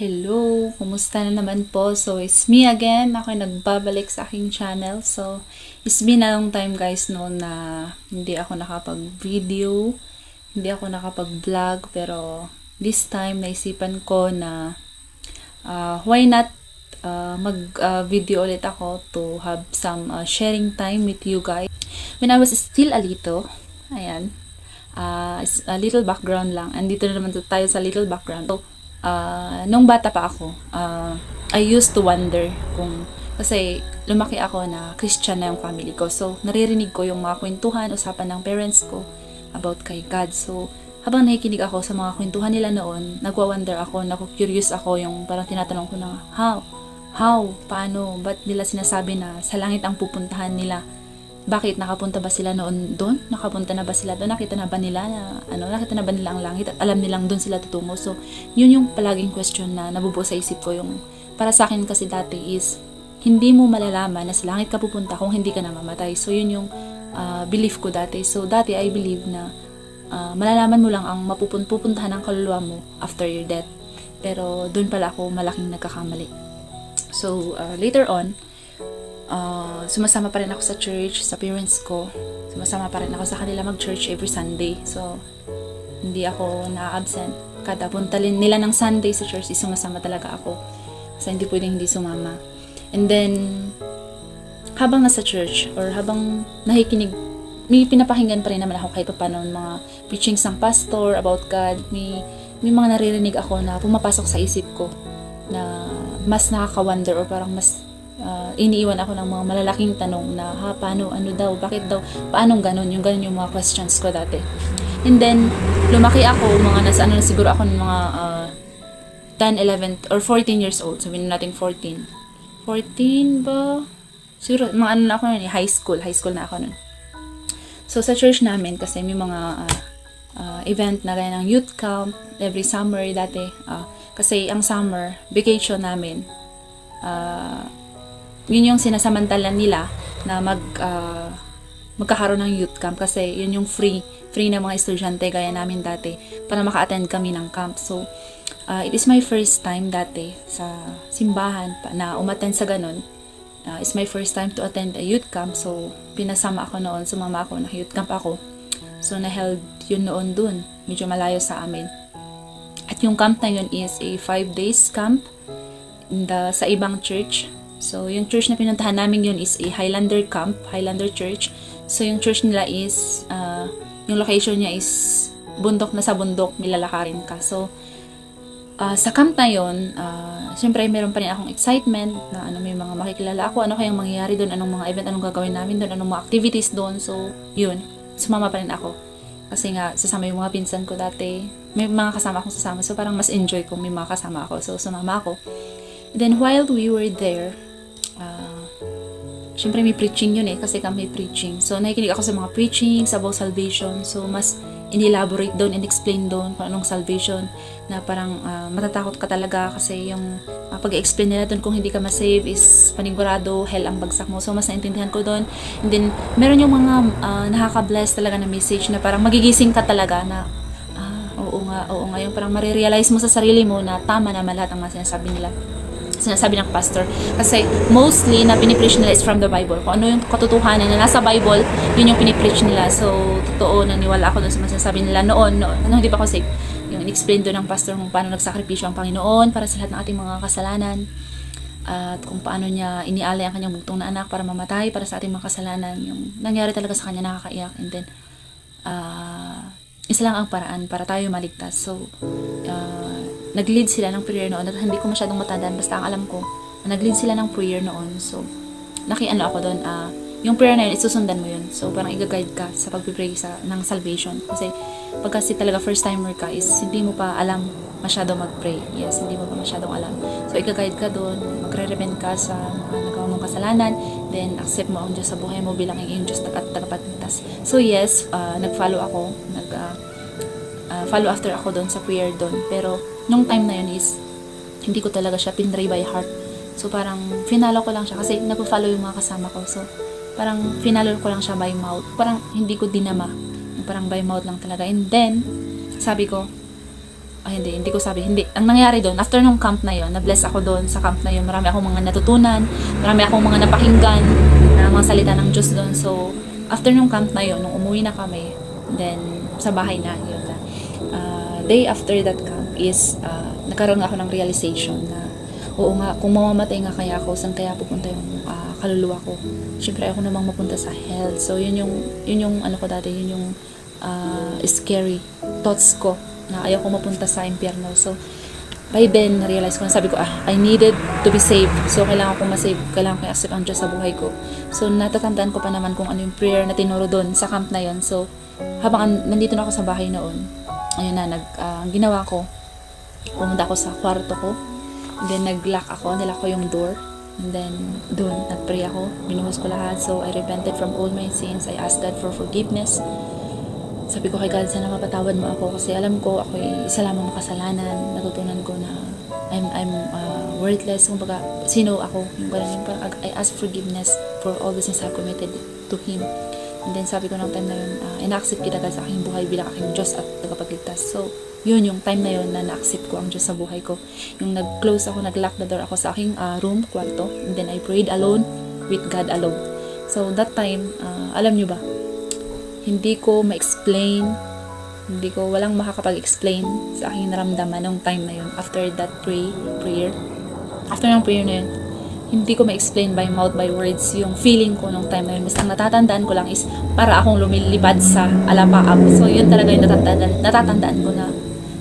Hello! Kumusta na naman po? So, it's me again. Ako yung nagbabalik sa aking channel. So, it's been a long time guys no na hindi ako nakapag-video, hindi ako nakapag-vlog, pero this time naisipan ko na why not mag-video ulit ako to have some sharing time with you guys. When I was still a little, ayan, a little background lang. Andito na naman tayo sa little background. So, nung bata pa ako, I used to wonder kasi lumaki ako na Christian na yung family ko. So, naririnig ko yung mga kwentuhan, usapan ng parents ko about kay God. So, habang nakikinig ako sa mga kwentuhan nila noon, nagwa-wonder ako, curious ako, yung parang tinatanong ko na, paano, ba't nila sinasabi na sa langit ang pupuntahan nila? Bakit nakapunta ba sila noon doon? Nakapunta na ba sila doon? Nakita na ba nila ang langit at alam nilang doon sila tutungo? So, yun yung palaging question na nabubuo sa isip ko. Yung para sa akin kasi dati is hindi mo malalaman na sa langit ka pupunta kung hindi ka namamatay. So, yun yung belief ko dati. So, dati I believe na malalaman mo lang ang pupuntahan ng kaluluwa mo after your death. Pero doon pala ako malaking nagkakamali. So, later on, sumasama pa rin ako sa church, sa parents ko. Sumasama pa rin ako sa kanila mag-church every Sunday. So, hindi ako na-absent. Kada punta nila ng Sunday sa church, sumasama talaga ako. Kasi hindi pwedeng hindi sumama. And then, habang nasa church, or habang nakikinig, may pinapakinggan pa rin naman ako kahit paano mga preachings ng pastor about God. May mga naririnig ako na pumapasok sa isip ko na mas nakaka-wonder or parang mas iniiwan ako ng mga malalaking tanong na paano, ano daw, bakit daw, paanong ganun, yung mga questions ko dati. And then, lumaki ako, nasa siguro ako ng mga 10, 11, or 14 years old. Sabihin natin 14. 14 ba? Siguro, mga na ako nun, high school na ako nun. So, sa church namin, kasi may mga event na gaya ng youth camp, every summer dati. Kasi ang summer, vacation namin, yun yung sinasamantalan nila na magkakaroon ng youth camp kasi yun yung free na mga estudyante gaya namin dati para maka-attend kami ng camp. So, it is my first time dati sa simbahan na umattend sa ganun. It's my first time to attend a youth camp. So, pinasama ako noon, sumama ako, na-youth camp ako. So, na-held yun noon dun. Medyo malayo sa amin. At yung camp na yun is a 5 days camp sa ibang church. So, yung church na pinuntahan namin yun is a Highlander camp, Highlander church. So, yung church nila is, yung location niya is nasa bundok, nilalakarin ka. So, sa camp na yun, syempre meron pa rin akong excitement na may mga makikilala ako, ano kayang mangyayari doon, anong mga event, anong gagawin namin doon, anong mga activities doon. So, yun, sumama pa rin ako. Kasi nga, sasama yung mga pinsan ko dati. May mga kasama akong sasama. So, parang mas enjoy kung may mga kasama ako. So, sumama ako. Then, while we were there, syempre may preaching yun kasi kami preaching. So, nakikinig ako sa mga preachings about salvation. So, mas in-elaborate doon and explain doon kung anong salvation na parang matatakot ka talaga kasi yung pag-explain nila doon kung hindi ka ma-save is panigurado, hell ang bagsak mo. So, mas naintindihan ko doon. And then, meron yung mga nakaka-bless talaga na message na parang magigising ka talaga na oo nga, yung parang marirealize mo sa sarili mo na tama naman lahat ng mga sinasabi ng pastor. Kasi mostly na pinipreach nila is from the Bible. Kung ano yung katotohanan na nasa Bible, yun yung pinipreach nila. So, totoo, naniwala ako dun sa mga sinasabi nila noon, hindi pa ako safe. Yung in-explain doon ng pastor kung paano nagsakripisyo ang Panginoon para sa lahat ng ating mga kasalanan. At kung paano niya inialay ang kanyang bugtong na anak para mamatay para sa ating mga kasalanan. Yung nangyari talaga sa kanya, nakakaiyak. And then, isa lang ang paraan para tayo maligtas. So, nag-lead sila ng prayer noon at hindi ko masyadong matandaan, basta ang alam ko nag-lead sila ng prayer noon. So nakiano ako doon, yung prayer na yun, isusundan mo yun. So parang i-guide ka sa pag-pray ng salvation kasi pag kasi talaga first timer ka is hindi mo pa alam masyadong mag-pray. Yes, hindi mo pa masyadong alam. So i-guide ka doon, magre-repent ka sa mga nagawa mong kasalanan, then accept mo ang Diyos sa buhay mo bilang iyong Diyos at tagapagligtas. So yes, nag-follow ako, follow after ako doon sa prayer doon. Pero nung time na yun is hindi ko talaga siya pinray by heart. So parang finalo ko lang siya kasi nagpo-follow yung mga kasama ko. So parang finalo ko lang siya by mouth. Parang hindi ko dinama. Parang by mouth lang talaga. And then sabi ko, hindi ko sabi, hindi. Ang nangyari doon, after nung camp na yon, na-bless ako doon sa camp na yon. Marami akong mga natutunan, marami akong mga napakinggan na mga salita ng Diyos doon. So, after nung camp na yon, nung umuwi na kami, then sa bahay na yun na. Day after that camp is, nagkaroon nga ako ng realization na, oo nga, kung mamamatay nga kaya ako, saan kaya pupunta yung kaluluwa ko? Siyempre, ako namang mapunta sa hell. So, yun yung ano ko dati, yun yung scary thoughts ko na ayaw ko mapunta sa impyerno. So, by then, na-realize ko, sabi ko, I needed to be saved. So, kailangan ko ma-save, kailangan ko i-accept ang Diyos sa buhay ko. So, natatandaan ko pa naman kung ano yung prayer na tinuro doon sa camp na yon. So, habang nandito na ako sa bahay noon, ayun na, ang ginawa ko, pumunta ako sa kwarto ko, and then nag-lock ako, nilak ko yung door, and then doon, nag-pray ako, binuhos ko lahat. So, I repented from all my sins. I asked God for forgiveness. Sabi ko kay God, sana mapatawad mo ako kasi alam ko ako ay isa lamang makasalanan. Natutunan ko na I'm worthless. Kumbaga, sino ako? Yung ganun, I ask forgiveness for all the sins I've committed to Him. And then sabi ko ng time na yun, ina-accept kita sa aking buhay bilang aking Diyos at tagapagligtas. So, yun yung time na yun na na-accept ko ang Diyos sa buhay ko. Yung nag-close ako, nag-lock the door ako sa aking room, kwarto. And then I prayed alone with God alone. So, that time, alam nyo ba, hindi ko ma-explain, walang makakapag-explain sa aking naramdaman nung time na yun. After that prayer, after ng prayer na yun, hindi ko ma-explain by mouth, by words, yung feeling ko nung time na yun. Basta ang natatandaan ko lang is para akong lumilipad sa alapaap. So, yun talaga yung natatandaan ko na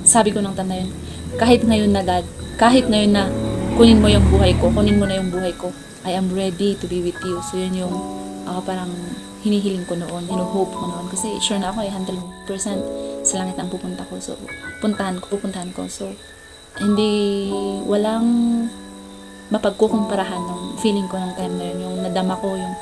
sabi ko nung time na yun, kahit ngayon na God, kahit ngayon na kunin mo yung buhay ko, kunin mo na yung buhay ko, I am ready to be with you. So, yun yung parang hinihiling ko noon, hinuhope ko noon. Kasi sure na ako 100% sa langit ang pupunta ko. So, pupuntahan ko. So, walang mapagkukumparahan ng feeling ko ng time na yun. Yung nadama ko, yung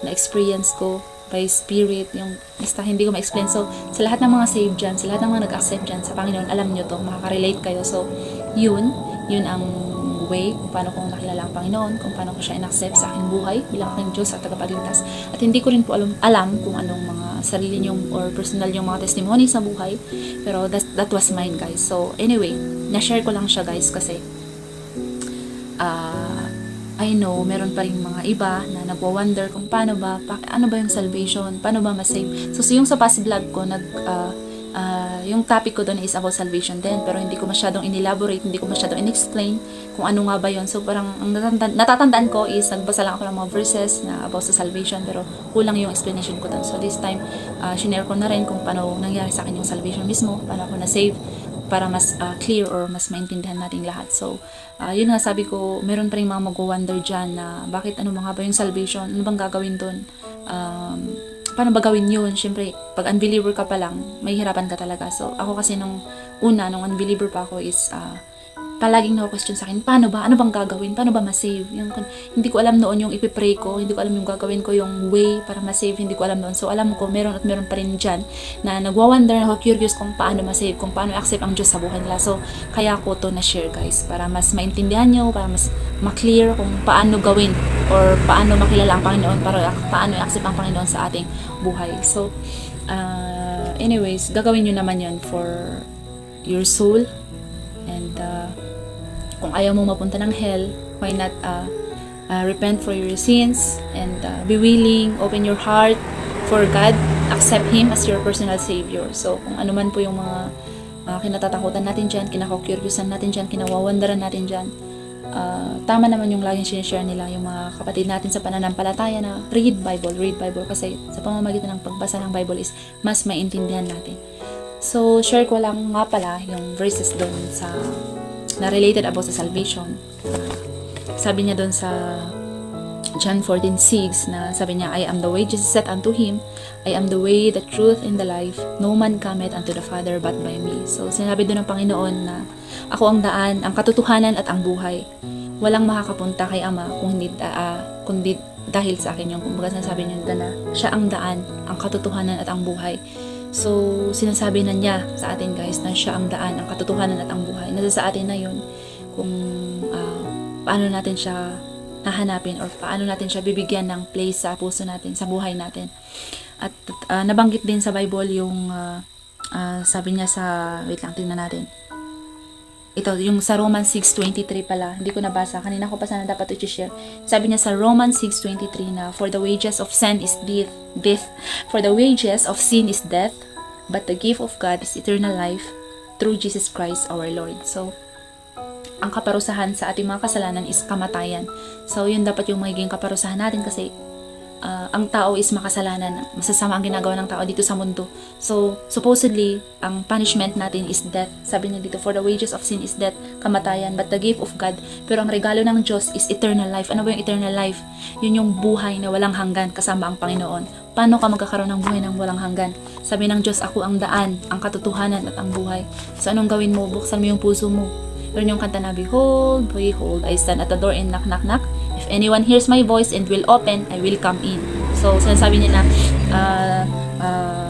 na-experience ko by spirit, yung basta hindi ko ma-explain. So, sa lahat ng mga saved dyan, sa lahat ng mga nag-accept dyan sa Panginoon, alam nyo to, makaka-relate kayo. So, yun ang way kung paano ko nakilala ang Panginoon, kung paano ko siya in-accept sa aking buhay bilang aking Diyos at tagapagligtas. At hindi ko rin po alam kung anong mga sarili niyong or personal yung mga testimony sa buhay, pero that was mine, guys. So anyway, na-share ko lang siya, guys, kasi I know meron pa rin mga iba na nagwa-wonder kung paano ba, ano ba yung salvation, paano ba ma-save. So yung sa past vlog ko, yung topic ko doon is about salvation din, pero hindi ko masyadong in-elaborate, hindi ko masyadong in-explain kung ano nga ba yun. So parang ang natatandaan ko is nagbasa lang ako ng mga verses na about sa salvation, pero kulang yung explanation ko doon. So this time, shinare ko na rin kung paano nangyari sa akin yung salvation mismo, paano ako na-save, para mas clear or mas maintindihan nating lahat. So, yun nga, sabi ko, meron pa rin mga mag-wonder dyan na bakit ano mga ba yung salvation, ano bang gagawin doon, paano ba gawin yun? Siyempre, pag unbeliever ka pa lang, may hirapan ka talaga. So, ako kasi nung unbeliever pa ako is, palaging na-question sa akin, paano ba? Ano bang gagawin? Paano ba ma-save? Hindi ko alam noon yung ipipray ko, hindi ko alam yung gagawin ko, yung way para ma-save, hindi ko alam noon. So, alam ko, meron pa rin dyan na nagwa-wonder, curious kung paano ma-save, kung paano i-accept ang Diyos sa buhay nila. So, kaya ko to na-share, guys, para mas maintindihan nyo, para mas ma-clear kung paano gawin or paano makilala ang Panginoon, para paano i-accept ang Panginoon sa ating buhay. So, anyways, gagawin nyo naman yun for your soul. And kung ayaw mo mapunta ng hell, why not repent for your sins and be willing, open your heart for God, accept Him as your personal Savior. So, kung ano man po yung mga kinatatakutan natin dyan, kinakakuryusan natin dyan, kinawawandaran natin dyan, tama naman yung laging sinishare nila yung mga kapatid natin sa pananampalataya na read Bible, kasi sa pamamagitan ng pagbasa ng Bible is mas maintindihan natin. So, share ko lang nga pala yung verses doon na related about sa salvation. Sabi niya doon sa John 14:6 na sabi niya, I am the way, Jesus said unto him, I am the way, the truth, and the life. No man cometh unto the Father but by me. So, sinabi doon ng Panginoon na ako ang daan, ang katotohanan at ang buhay. Walang makakapunta kay Ama kundi dahil sa akin. Yung kumbaga sinasabi niya doon na siya ang daan, ang katotohanan at ang buhay. So, sinasabi na niya sa atin, guys, na siya ang daan, ang katotohanan at ang buhay. Nasa sa atin na yun kung paano natin siya hahanapin or paano natin siya bibigyan ng place sa puso natin, sa buhay natin. At nabanggit din sa Bible yung sabi niya sa, wait lang, tingnan natin. ito, yung sa Romans 6:23 pala, hindi ko nabasa. Kanina ko pa sana dapat i-share. Sabi niya sa Romans 6:23 na, for the wages of sin is death. For the wages of sin is death, but the gift of God is eternal life through Jesus Christ our Lord. So, ang kaparusahan sa ating mga kasalanan is kamatayan. So, yun dapat yung magiging kaparusahan natin kasi ang tao is makasalanan. Masasama ang ginagawa ng tao dito sa mundo. So, supposedly, ang punishment natin is death. Sabi niya dito, for the wages of sin is death, kamatayan, but the gift of God. Pero ang regalo ng Diyos is eternal life. Ano ba yung eternal life? Yun yung buhay na walang hanggan kasama ang Panginoon. Paano ka magkakaroon ng buhay ng walang hanggan? Sabi ng Diyos, ako ang daan, ang katotohanan at ang buhay. So, anong gawin mo? Buksan mo yung puso mo. Yun yung kanta na, behold, I stand at the door and knock, knock, knock. If anyone hears my voice and will open, I will come in. So, sinasabi niya na,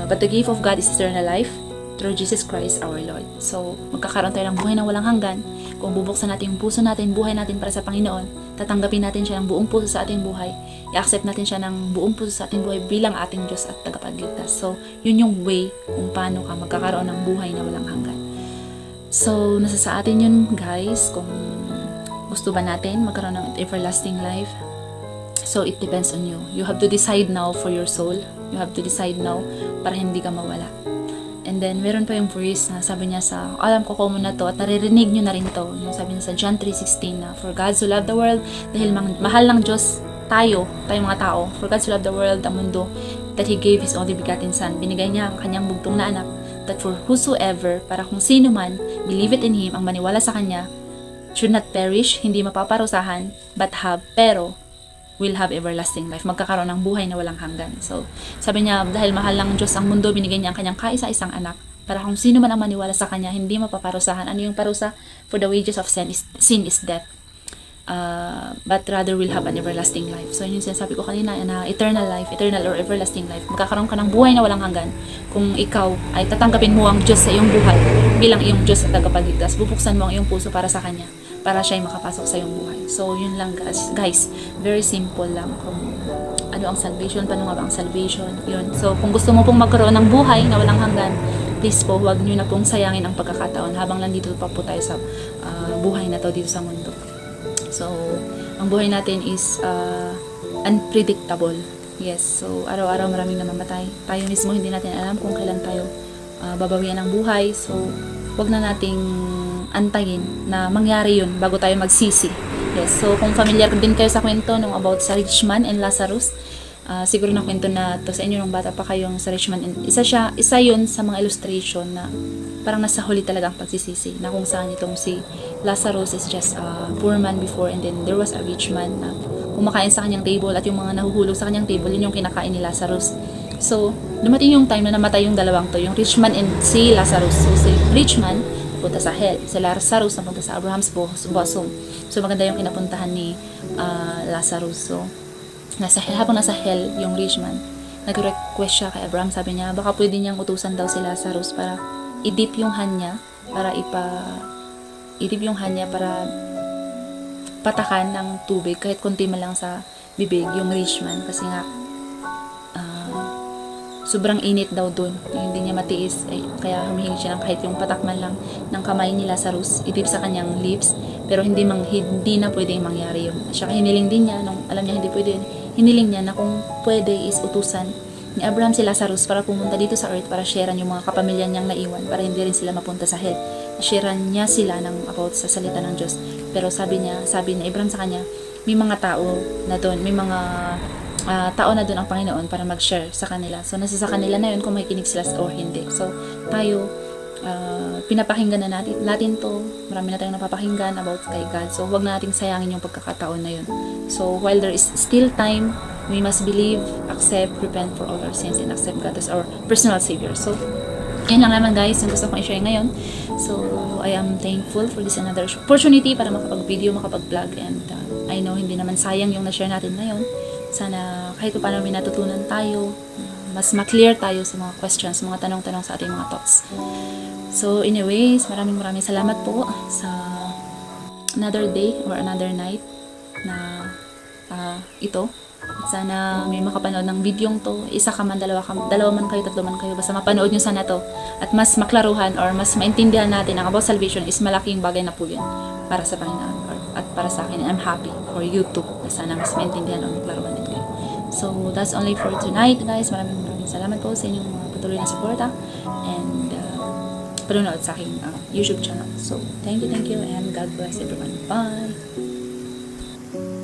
but the gift of God is eternal life through Jesus Christ our Lord. So, magkakaroon tayo ng buhay na walang hanggan. Kung bubuksan natin yung puso natin, buhay natin para sa Panginoon, tatanggapin natin siya ng buong puso sa ating buhay, i-accept natin siya ng buong puso sa ating buhay bilang ating Diyos at tagapagligtas. So, yun yung way kung paano ka magkakaroon ng buhay na walang hanggan. So, nasa sa atin yun, guys, kung gusto ba natin magkaroon ng everlasting life. So, it depends on you. You have to decide now for your soul. You have to decide now para hindi ka mawala. And then, meron pa yung verse na sabi niya sa, alam ko common na to at naririnig nyo na rin to. Yung sabi niya sa John 3:16 na, for God so loved the world, dahil mahal ng Diyos tayong mga tao. For God so loved the world, ang mundo, that He gave His only begotten Son. Binigay niya ang kanyang bugtong na anak, that for whosoever, para kung sino man, believe it in Him, ang maniwala sa Kanya, should not perish, hindi mapaparusahan, but pero will have everlasting life. Magkakaroon ng buhay na walang hanggan. So, sabi niya, dahil mahal ng Diyos ang mundo, binigay niya ang kanyang kaisa-isang anak, para kung sino man ang maniwala sa Kanya, hindi mapaparusahan. Ano yung parusa? For the wages of sin is death. But rather will have an everlasting life. So, yun yung sinasabi ko kanina, na eternal life, eternal or everlasting life. Magkakaroon ka ng buhay na walang hanggan kung ikaw ay tatanggapin mo ang Diyos sa iyong buhay bilang iyong Diyos at tagapagligtas. Bubuksan mo ang iyong puso para sa Kanya, para siya ay makapasok sa iyong buhay. So, yun lang guys. Very simple lang kung ano ang salvation, paano nga ba ang salvation, yun. So, kung gusto mo pong magkaroon ng buhay na walang hanggan, please po, huwag nyo na pong sayangin ang pagkakataon habang nandito pa po tayo sa buhay na to dito sa mundo. So, ang buhay natin is unpredictable. Yes, so araw-araw maraming namamatay. Tayo mismo hindi natin alam kung kailan tayo babawian ng buhay. So, wag na nating antayin na mangyari yun bago tayo magsisi. Yes, so kung familiar din kayo sa kwento nung about sa rich man and Lazarus, siguro na kwento na to sa inyo nung bata pa kayong sa rich man. Isa yun sa mga illustration na parang nasa huli talaga ang pagsisisi, na kung saan itong si Lazarus is just a poor man before, and then there was a rich man na kumakain sa kanyang table, at yung mga nahuhulog sa kanyang table, yun yung kinakain ni Lazarus. So, dumating yung time na namatay yung dalawang to, yung rich man and si Lazarus. So, si rich man napunta sa hell, si Lazarus napunta sa Abraham's bosom. So, maganda yung kinapuntahan ni Lazarus. So, habang nasa hell yung rich man, nag-request siya kay Abraham, sabi niya, baka pwede niyang utusan daw si Lazarus para idip yung hanya para patakan ng tubig kahit konti man lang sa bibig yung rich man, kasi nga sobrang init daw dun, hindi niya matiis, kaya humihingi siya ng kahit yung patakman lang ng kamay ni Lazarus idip sa kanyang lips, pero hindi na pwedeng mangyari yun. At saka hiniling din niya, nung alam niya hindi pwede yun, hiniling niya na kung pwede is utusan ni Abraham si Lazarus para pumunta dito sa earth para sharean yung mga kapamilya niyang naiwan, para hindi rin sila mapunta sa hell. Sharean niya sila about sa salita ng Diyos. Pero sabi ni Abraham sa kanya, may mga tao na doon, may mga tao na doon ang Panginoon para mag-share sa kanila. So, nasa sa kanila na yun kung makikinig sila or hindi. So, tayo, pinapakinggan na natin to. Marami na tayong napapakinggan about kay God. So, huwag na nating sayangin yung pagkakataon na yun. So, while there is still time, we must believe, accept, repent for all our sins, and accept God as our personal Savior. So, yun lang naman guys, yung gusto kong i-share ngayon. So, I am thankful for this another opportunity para makapag-video, makapag-vlog, and I know hindi naman sayang yung na-share natin ngayon. Sana kahit paano may natutunan tayo, mas ma-clear tayo sa mga questions, mga tanong-tanong sa ating mga thoughts. So, anyways, maraming salamat po sa another day or another night na ito. At sana may makapanood ng videong to. Isa ka man, dalawa man kayo, tatlo man kayo. Basta mapanood nyo sana to. At mas maklaruhan or mas maintindihan natin ang about salvation is malaking bagay na po yun para sa Panginoon at para sa akin. I'm happy for you too. Sana mas maintindihan or maklaruhan din kayo. So, that's only for tonight, guys. Maraming salamat po sa inyong patuloy na suporta and panonood sa aking YouTube channel. So, thank you, and God bless everyone. Bye!